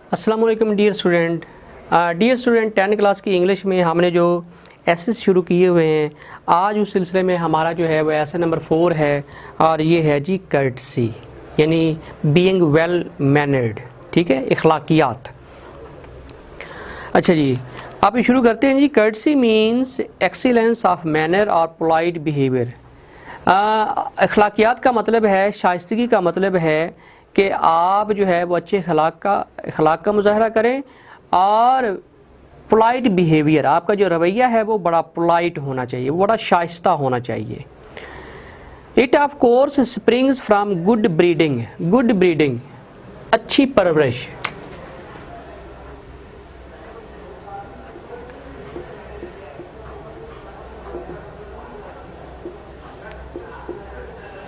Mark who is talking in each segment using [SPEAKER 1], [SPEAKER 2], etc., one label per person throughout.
[SPEAKER 1] अस्सलाम वालेकुम dear student. 10 class की इंग्लिश में हमने जो एसेस शुरू किए हुए हैं, आज उस सिलसिले में हमारा जो है वो एसे नंबर 4 है और ये है जी कर्टसी, यानी बीइंग वेल मैनर्ड। ठीक है, इखलाकियात। अच्छा जी, आप ये शुरू करते हैं जी। Courtesy means excellence of manner और पोलाइट बिहेवियर। अखलाकियात का मतलब है, शाइस्तगी का मतलब है कि आप जो है वो अच्छे अखलाक का मुजाहरा करें और पोलाइट बिहेवियर, आपका जो रवैया है वो बड़ा पोलाइट होना चाहिए, वो बड़ा शाइस्ता होना चाहिए। It of course springs from good breeding. Good breeding, अच्छी परवरिश।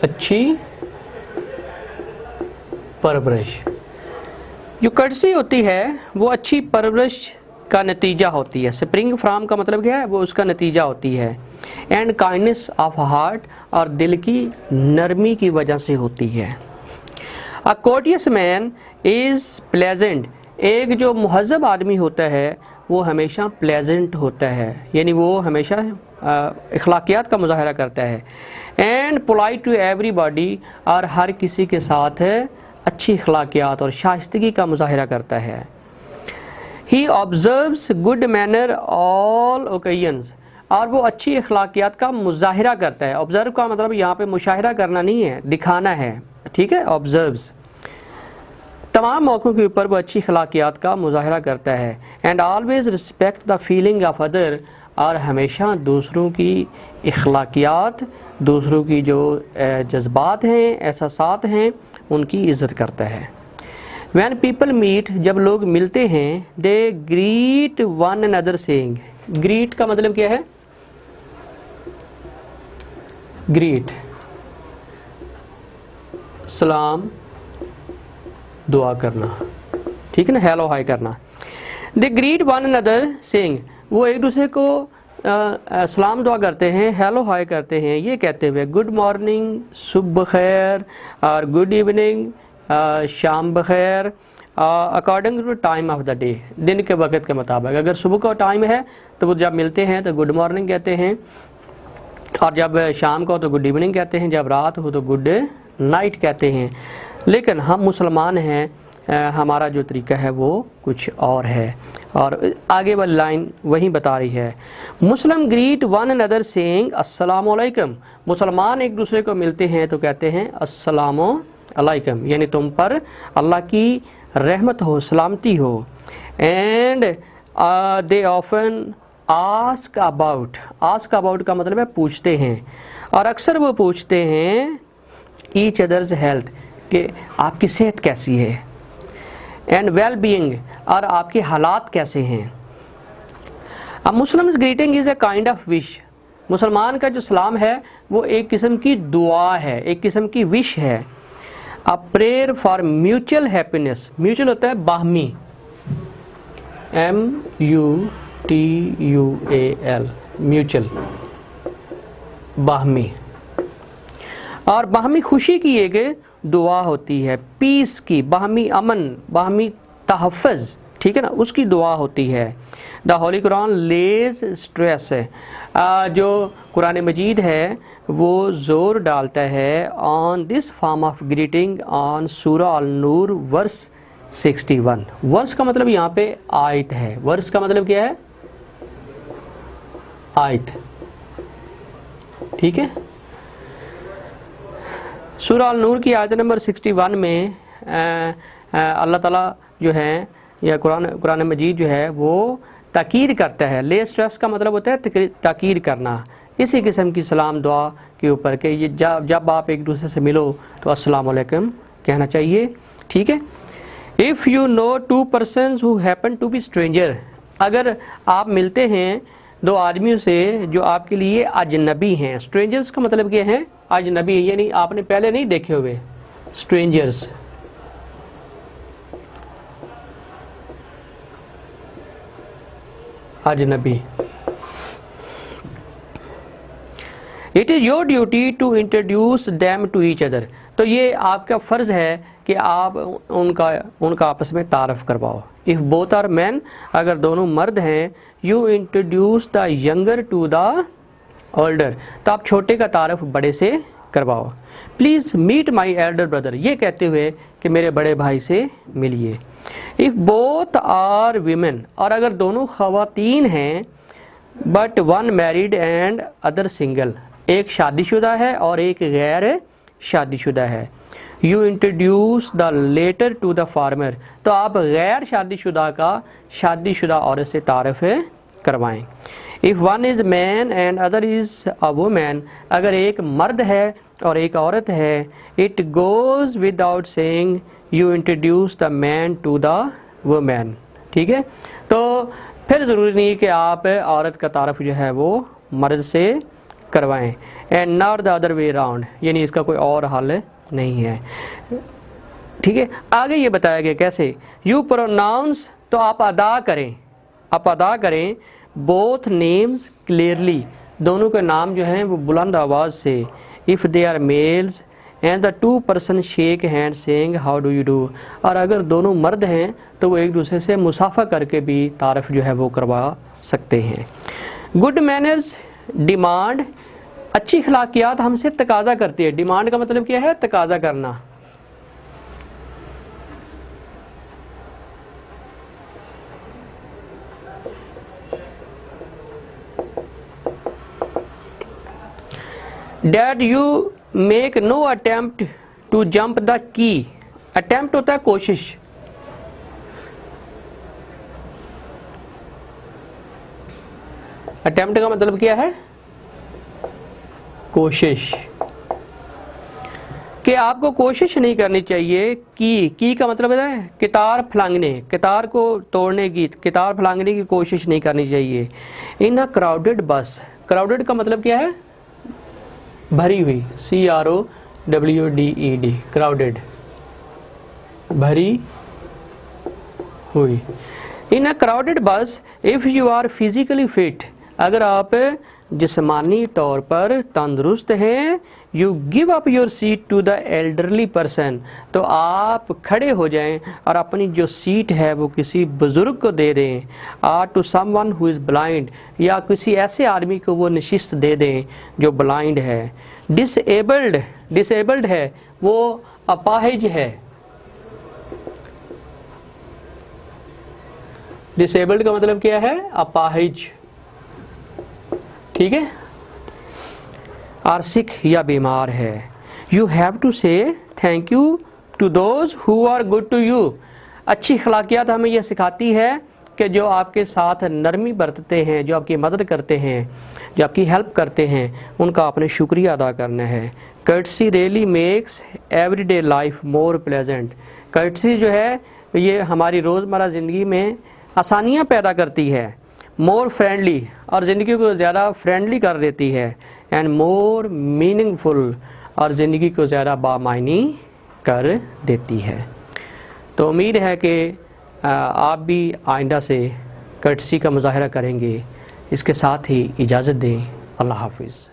[SPEAKER 1] अच्छी परवरिश, जो कर्टसी होती है वो अच्छी परवरिश का नतीजा होती है। स्प्रिंग फ्राम का मतलब क्या है, वो उसका नतीजा होती है। एंड काइंडनेस ऑफ हार्ट, और दिल की नरमी की वजह से होती है। अ कोर्टियस मैन इज़ प्लेजेंट। एक जो मुहज़्ज़ब आदमी होता है वो हमेशा प्लेजेंट होता है, यानी वो हमेशा इखलाकियात का मुजाहरा करता है। एंड पोलाइट टू एवरीबॉडी, और हर किसी के साथ अच्छी इखलाकियात और शाइस्तगी का मुजाहरा करता है। He observes good manner all occasions, और वो अच्छी इखलाकियात का मुजाहरा करता है। ऑब्जर्व का मतलब यहाँ पे मुशाहिरा करना नहीं है, दिखाना है। ठीक है, ऑब्जर्व्स, तमाम मौक़ों के ऊपर वो अच्छी इखलाकियात का मुजाहरा करता है। And always respect the feeling of other, और हमेशा दूसरों की इखलाकियात, दूसरों की जो जज्बात हैं, एहसासात हैं, उनकी इज़्ज़त करता है। When people meet, जब लोग मिलते हैं, they greet one another saying। greet का मतलब क्या है? greet, सलाम, दुआ करना। ठीक है ना, हेलो हाय करना। they greet one another saying, वो एक दूसरे को सलाम दुआ करते हैं, हेलो हाय करते हैं, ये कहते हुए गुड मॉर्निंग, सुबह खैर, और गुड इवनिंग, शाम बखैर, according to time of the day, दिन के वक़्त के मुताबिक। अगर सुबह का टाइम है तो वो जब मिलते हैं तो गुड मॉर्निंग कहते हैं, और जब शाम को तो गुड इवनिंग कहते हैं, जब रात हो तो गुड नाइट कहते हैं। लेकिन हम मुसलमान हैं, हमारा जो तरीका है वो कुछ और है, और आगे वाली लाइन वही बता रही है। मुस्लिम ग्रीट वन अनदर सेइंग अस्सलामु अलैकुम। मुसलमान एक दूसरे को मिलते हैं तो कहते हैं अस्सलामु अलैकुम, यानी तुम पर अल्लाह की रहमत हो, सलामती हो। And they often ask about. Ask about का मतलब है पूछते हैं, और अक्सर वो पूछते हैं ईच अदर्स हेल्थ, कि आपकी सेहत कैसी है। एंड वेल बीइंग, और आपके हालात कैसे हैं। अब Muslims greeting is a kind of wish. मुसलमान का जो सलाम है वो एक किस्म की दुआ है, एक किस्म की विश है। A prayer for mutual happiness. Mutual होता है बाहमी, MUTUAL, म्यूचुअल, बाहमी, और बाहमी खुशी की एक दुआ होती है, पीस की, बाहमी अमन, बाहमी तहफ़्फ़ुज़, ठीक है ना, उसकी दुआ होती है। The holy Quran lays stress, जो कुरान मजीद है वो ज़ोर डालता है on this form of greeting on सूरा अल नूर वर्स 61। वर्स का मतलब यहाँ पे आयत है। वर्स का मतलब क्या है? आयत। ठीक है, सूरा अल नूर की आयत नंबर 61 में अल्लाह ताला जो है, या कुरान मजीद जो है वो ताकीद करता है। ले स्ट्रेस का मतलब होता है ताकीद करना, इसी किस्म की सलाम दुआ के ऊपर के ये जब आप एक दूसरे से मिलो तो अस्सलामु अलैकुम कहना चाहिए। ठीक है। If you know two persons who happen to be stranger, अगर आप मिलते हैं दो आदमियों से जो आपके लिए अजनबी हैं। स्ट्रेंजर्स का मतलब क्या है? अजनबी, यानी आपने पहले नहीं देखे हुए। स्ट्रेंजर्स, अजनबी। It is your duty to introduce them to each other, तो ये आपका फ़र्ज़ है कि आप उनका आपस में तारफ़ करवाओ। इफ़ बोथ आर मैन, अगर दोनों मर्द हैं, you introduce the younger to the older, तो आप छोटे का तारफ़ बड़े से करवाओ। Please meet my elder brother, ये कहते हुए कि मेरे बड़े भाई से मिलिए। इफ़ बोथ आर वीमेन, और अगर दोनों ख़वातीन हैं, but one married and other single, एक शादीशुदा है और एक गैर शादीशुदा है, you introduce the latter to the former, तो आप गैर शादीशुदा का शादीशुदा औरत से तारफ़ करवाएं। If one is man and other is a woman, अगर एक मर्द है और एक औरत है, it goes without saying you introduce the man to the woman. ठीक है, तो फिर ज़रूरी नहीं कि आप औरत का तारफ़ जो है वो मर्द से करवाएं, and not the other way round, यानी इसका कोई और हल नहीं है। ठीक है, आगे ये बताया गया कैसे, यू प्रोनाउंस, तो आप अदा करें बोथ नेम्स क्लियरली, दोनों के नाम जो हैं वो बुलंद आवाज़ से। If they are males and the two person shake hand saying how do you do, और अगर दोनों मर्द हैं तो वो एक दूसरे से मुसाफा करके भी तारफ़ जो है वो करवा सकते हैं। गुड मैनर्स डिमांड, अच्छी अखलाकियात हमसे तकाजा करती है। डिमांड का मतलब क्या है? तकाजा करना। That you make no attempt to jump the key, attempt होता है कोशिश, attempt का मतलब क्या है? कोशिश, कि आपको कोशिश नहीं करनी चाहिए। की का मतलब है कितार फलांगने, कितार को तोड़ने की, कितार फलांगने की कोशिश नहीं करनी चाहिए। इन अ क्राउडेड बस, क्राउडेड का मतलब क्या है? भरी हुई, CROWDED, क्राउडेड, भरी हुई। In a crowded bus if you are physically fit, अगर आप जिस्मानी तौर पर तंदुरुस्त हैं, you give up your seat to the elderly person, तो आप खड़े हो जाएं और अपनी जो सीट है वो किसी बुज़ुर्ग को दे दें। Or to someone who is blind, या किसी ऐसे आदमी को वो नशिस्त दे दें जो ब्लाइंड है। डिसेबल्ड, डिसेबल्ड है वो अपाहिज है, डिसेबल्ड का मतलब क्या है? अपाहिज। ठीक है, और सिक या बीमार है। You have to say thank you to those who are good to you, अच्छी अखलाकियात हमें यह सिखाती है कि जो आपके साथ नरमी बरतते हैं, जो आपकी मदद करते हैं, जो आपकी हेल्प करते हैं, उनका आपने शुक्रिया अदा करना है। Courtesy really makes everyday life more pleasant, courtesy जो है ये हमारी रोज़मर्रा ज़िंदगी में आसानियाँ पैदा करती है। मोर फ्रेंडली, और ज़िंदगी को ज़्यादा फ्रेंडली कर देती है। एंड मोर मीनिंगफुल, और ज़िंदगी को ज़्यादा बामायनी कर देती है। तो उम्मीद है कि आप भी आइंदा से कर्टसी का मुज़ाहरा करेंगे। इसके साथ ही इजाज़त दें। अल्लाह हाफिज़।